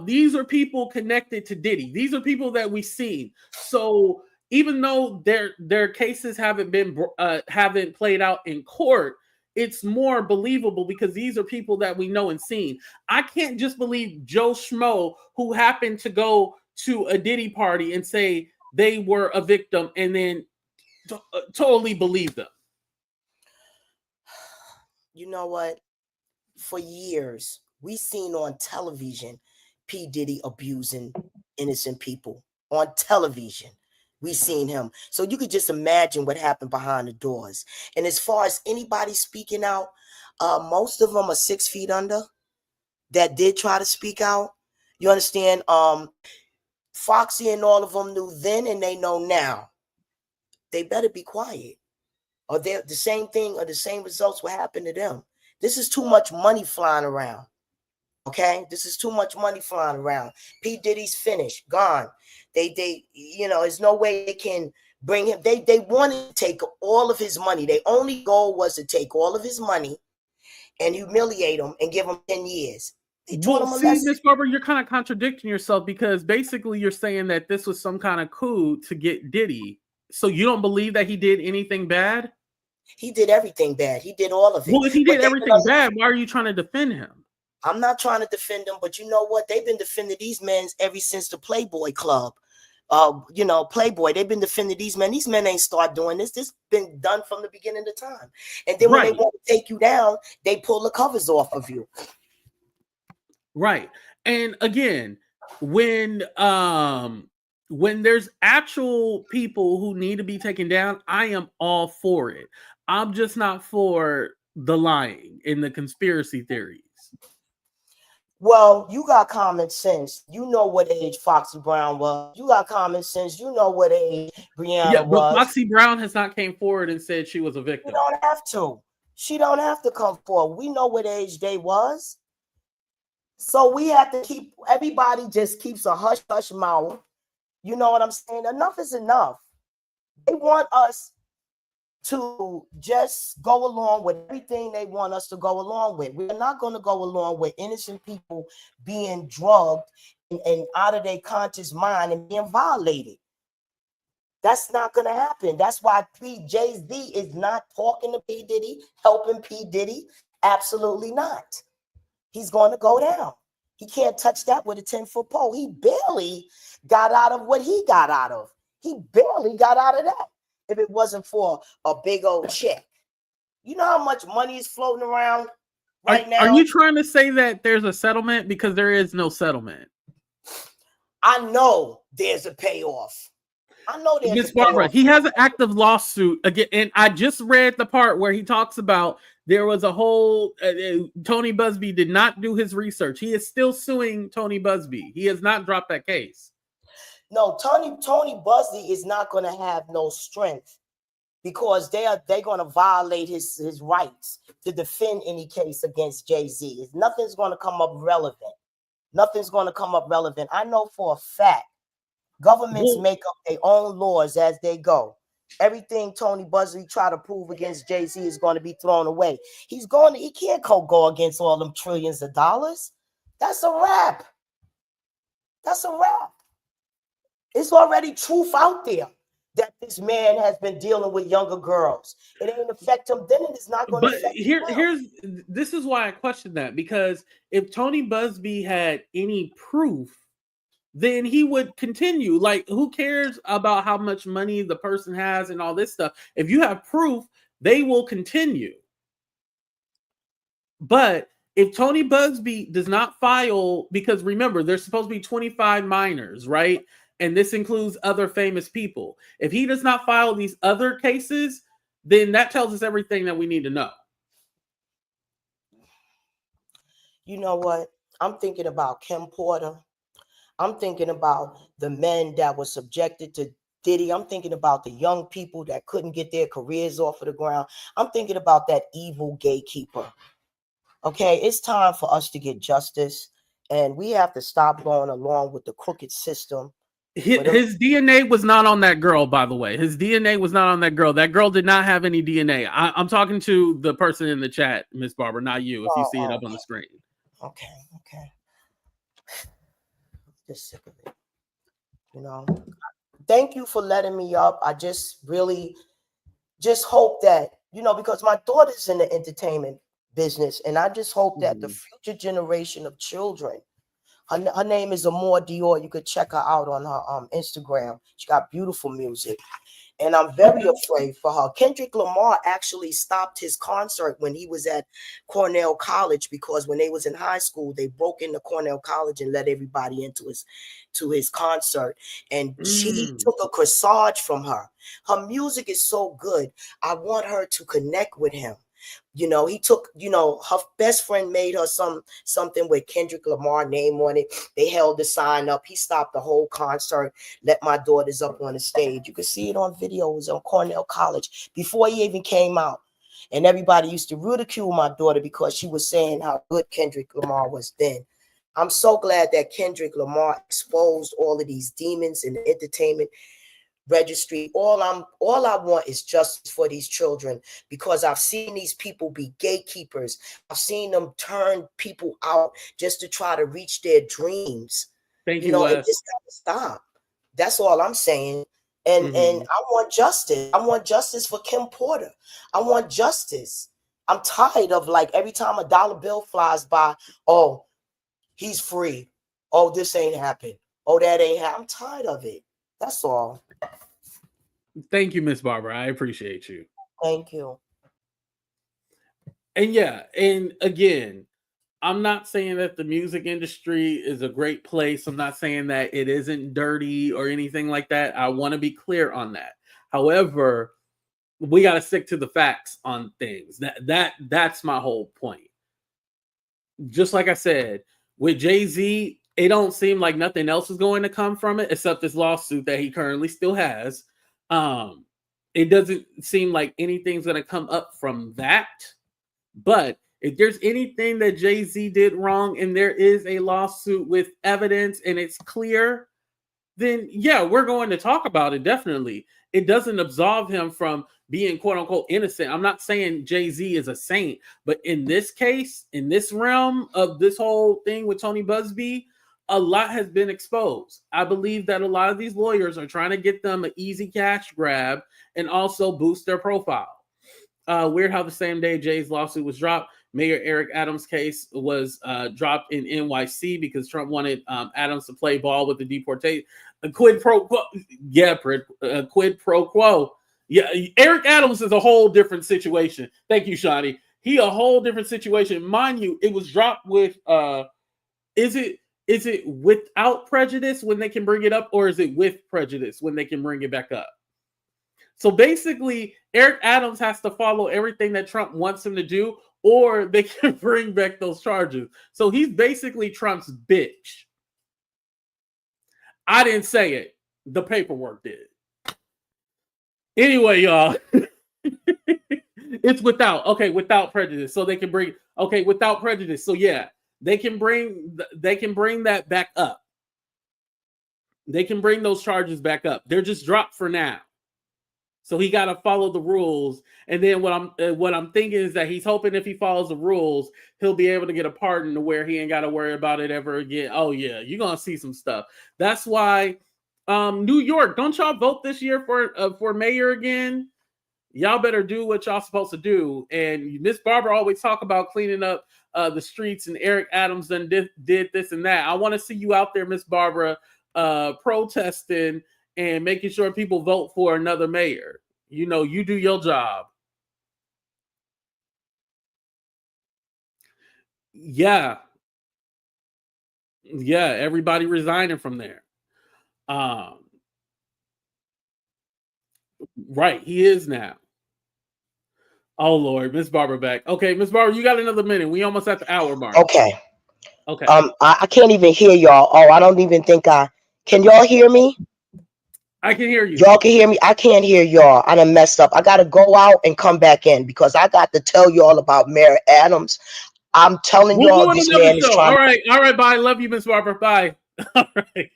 These are people connected to Diddy. These are people that we've seen. So even though their cases haven't played out in court, it's more believable because these are people that we know and seen. I can't just believe Joe Schmo, who happened to go to a Diddy party and say they were a victim and then totally believe them. You know what? For years, we seen on television P. Diddy abusing innocent people on television. We seen him. So you could just imagine what happened behind the doors. And as far as anybody speaking out, most of them are 6 feet under that did try to speak out. You understand? Foxy and all of them knew then and they know now. They better be quiet. Or the same thing or the same results will happen to them. This is too much money flying around. Okay, this is too much money flying around. P. Diddy's finished, gone. They, there's no way they can bring him. They wanted to take all of his money. Their only goal was to take all of his money and humiliate him and give him 10 years. Well, see, Miss Barber, you're kind of contradicting yourself because basically you're saying that this was some kind of coup to get Diddy. So you don't believe that he did anything bad? He did everything bad. He did all of it. Well, if he did everything bad, why are you trying to defend him? I'm not trying to defend him, but you know what? They've been defending these men ever since the Playboy Club. Playboy, they've been defending these men. These men ain't start doing this. This been done from the beginning of time. And then when they want to take you down, they pull the covers off of you. Right. And again, when there's actual people who need to be taken down, I am all for it. I'm just not for the lying and the conspiracy theories. Well, you got common sense. You know what age Foxy Brown was. You got common sense. You know what age Brianna was. Foxy Brown has not came forward and said she was a victim. She don't have to. She don't have to come forward. We know what age they was. So we have to keep, everybody just keeps a hush mouth. You know what I'm saying? Enough is enough. They want us to just go along with everything they want us to go along with. We're not going to go along with innocent people being drugged and out of their conscious mind and being violated. That's not going to happen. That's why Jay-Z is not talking to P. Diddy, helping P. Diddy. Absolutely not. He's going to go down. He can't touch that with a 10-foot pole. He barely got out of what he got out of. He barely got out of that. If it wasn't for a big old check. You know how much money is floating around right now? Are you trying to say that there's a settlement? Because there is no settlement. I know there's a payoff. I know there's Miss Barbara, he has an active lawsuit again, and I just read the part where he talks about there was a whole Tony Buzbee did not do his research. He is still suing Tony Buzbee. He has not dropped that case. No, Tony Buzbee is not going to have no strength because they're going to violate his rights to defend any case against Jay-Z. Nothing's going to come up relevant. Nothing's going to come up relevant. I know for a fact governments make up their own laws as they go. Everything Tony Buzbee try to prove against Jay-Z is going to be thrown away. He can't go against all them trillions of dollars. That's a wrap. That's a wrap. It's already truth out there that this man has been dealing with younger girls. It ain't affect him then, and it's not going to affect him. This is why I question that, because if Tony Buzbee had any proof, then he would continue. Like, who cares about how much money the person has and all this stuff? If you have proof, they will continue. But if Tony Buzbee does not file, because remember, there's supposed to be 25 minors, right? And this includes other famous people. If he does not file these other cases, then that tells us everything that we need to know. You know what? I'm thinking about Kim Porter. I'm thinking about the men that were subjected to Diddy. I'm thinking about the young people that couldn't get their careers off of the ground. I'm thinking about that evil gatekeeper. Okay, it's time for us to get justice, and we have to stop going along with the crooked system. His DNA was not on that girl, by the way. His DNA was not on that girl. That girl did not have any DNA. I'm talking to the person in the chat, Miss Barbara, not you, if you see it up on the screen. Okay. Just sick of it. You know, thank you for letting me up. I just really just hope that, because my daughter's in the entertainment business, and I just hope that the future generation of children, her name is Amor Dior. You could check her out on her Instagram. She got beautiful music. And I'm very afraid for her. Kendrick Lamar actually stopped his concert when he was at Cornell College, because when they was in high school, they broke into Cornell College and let everybody into his concert. And she took a corsage from her. Her music is so good. I want her to connect with him. You know, he took, you know, her best friend made her something with Kendrick Lamar name on it. They held the sign up. He stopped the whole concert, let my daughters up on the stage. You can see it on videos on Cornell College before he even came out. And everybody used to ridicule my daughter because she was saying how good Kendrick Lamar was then. I'm so glad that Kendrick Lamar exposed all of these demons in the entertainment registry. All I want is justice for these children, because I've seen these people be gatekeepers. I've seen them turn people out just to try to reach their dreams. Thank You you, know, Wes. it just gotta stop. That's all I'm saying. And I want justice. I want justice for Kim Porter. I want justice. I'm tired of, like, every time a dollar bill flies by, oh, he's free. Oh, this ain't happened. Oh, that ain't happened. I'm tired of it. That's all. Thank you, Miss Barbara. I appreciate you. Thank you. And yeah, and again, I'm not saying that the music industry is a great place. I'm not saying that it isn't dirty or anything like that. I want to be clear on that. However, we got to stick to the facts on things. That's my whole point. Just like I said, with Jay-Z, it don't seem like nothing else is going to come from it except this lawsuit that he currently still has. It doesn't seem like anything's going to come up from that. But if there's anything that Jay-Z did wrong and there is a lawsuit with evidence and it's clear, then yeah, we're going to talk about it, definitely. It doesn't absolve him from being quote unquote innocent. I'm not saying Jay-Z is a saint, but in this case, in this realm of this whole thing with Tony Buzbee, a lot has been exposed. I believe that a lot of these lawyers are trying to get them an easy cash grab and also boost their profile. Weird how the same day Jay's lawsuit was dropped, Mayor Eric Adams' case was dropped in NYC because Trump wanted Adams to play ball with the deportation. Quid pro quo. Yeah, quid pro quo. Yeah, Eric Adams is a whole different situation. Thank you, Shawnee. He a whole different situation. Mind you, it was dropped with is it without prejudice when they can bring it up, or is it with prejudice when they can bring it back up? So basically, Eric Adams has to follow everything that Trump wants him to do, or they can bring back those charges. So he's basically Trump's bitch. I didn't say it. The paperwork did. Anyway, y'all. It's without prejudice. So they can bring without prejudice. So yeah, they can bring that back up. They can bring those charges back up. They're just dropped for now. So he got to follow the rules. And then what I'm thinking is that he's hoping if he follows the rules, he'll be able to get a pardon to where he ain't got to worry about it ever again. Oh yeah, you're gonna see some stuff. That's why New York, don't y'all vote this year for mayor again? Y'all better do what y'all supposed to do. And Miss Barbara always talk about cleaning up the streets, and Eric Adams done did this and that. I want to see you out there, Miss Barbara, protesting and making sure people vote for another mayor. You know, you do your job. Yeah. Yeah, everybody resigning from there. Right, he is now. Oh Lord, Miss Barbara back. Okay, Miss Barbara, you got another minute. We almost at the hour mark. Okay. Okay. I can't even hear y'all. Oh, I don't even think can y'all hear me? I can hear you. Y'all can hear me? I can't hear y'all. I done messed up. I got to go out and come back in because I got to tell y'all about Mayor Adams. I'm telling We'll y'all do this another man is show. trying. All right, bye. Love you, Miss Barbara. Bye. All right.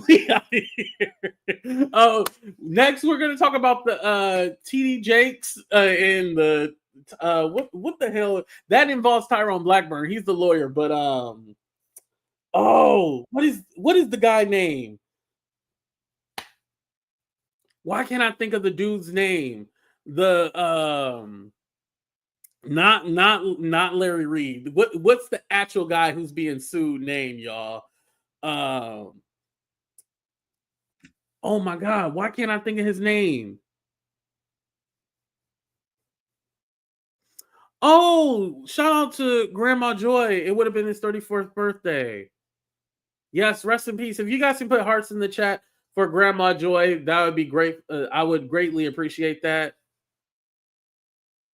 We out here. Oh, next we're gonna talk about the TD Jakes and the what the hell that involves Tyrone Blackburn. He's the lawyer, but what is the guy name? Why can't I think of the dude's name? The not Larry Reed. What's the actual guy who's being sued name, y'all? Oh my God, why can't I think of his name? Oh, shout out to Grandma Joy. It would have been his 34th birthday. Yes, rest in peace. If you guys can put hearts in the chat for Grandma Joy, that would be great. I would greatly appreciate that.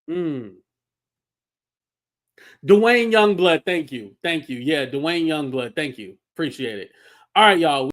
Dwayne Youngblood, thank you. Thank you. Yeah, Dwayne Youngblood, thank you. Appreciate it. All right, y'all.